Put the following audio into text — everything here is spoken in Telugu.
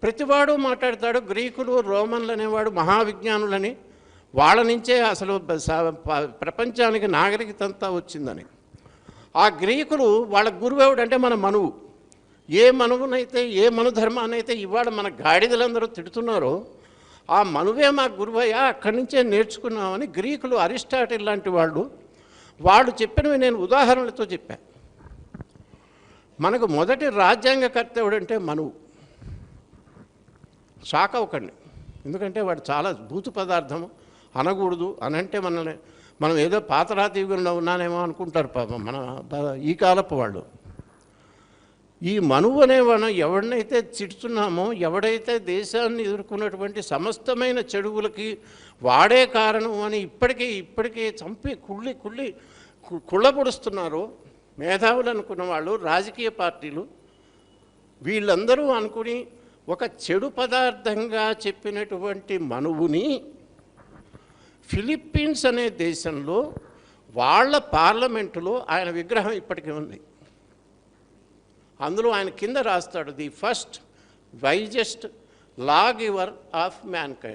ప్రతివాడు మాట్లాడతాడు గ్రీకులు రోమన్లు అనేవాడు మహావిజ్ఞానులని, వాళ్ళ నుంచే అసలు ప్రపంచానికి నాగరికత అంతా వచ్చిందని. ఆ గ్రీకులు వాళ్ళ గురువేవుడంటే మన మనువు. ఏ మనువునైతే ఏ మనుధర్మానైతే ఇవాళ మన గాడిదలందరూ తిడుతున్నారో ఆ మనువే మా గురువయ్యా, అక్కడి నుంచే నేర్చుకున్నామని గ్రీకులు, అరిస్టాటిల్ లాంటి వాళ్ళు చెప్పినవి నేను ఉదాహరణలతో చెప్పాను. మనకు మొదటి రాజ్యాంగకర్త ఎవడంటే మనువు. షాక్ అవ్వకండి, ఎందుకంటే వాడు చాలా భూతు పదార్థము, అనకూడదు అని అంటే మనం ఏదో పాతరాతి యుగంలో ఉన్నానేమో అనుకుంటారు పాపం మన ఈ కాలపు వాళ్ళు. ఈ మనువు అనేవాడు ఎవడినైతే చిడుతున్నామో, ఎవడైతే దేశాన్ని ఎదుర్కొన్నటువంటి సమస్తమైన చెడువులకి వాడే కారణం అని ఇప్పటికీ చంపి కుళ్ళబొడుస్తున్నారో మేధావులు అనుకున్న వాళ్ళు, రాజకీయ పార్టీలు, వీళ్ళందరూ అనుకుని ఒక చెడు పదార్థంగా చెప్పినటువంటి మనువుని ఫిలిప్పీన్స్ అనే దేశంలో వాళ్ళ పార్లమెంటులో ఆయన విగ్రహం ఇప్పటికీ ఉంది. అందులో ఆయన కింద రాస్తాడు, the first wisest law giver of man kind.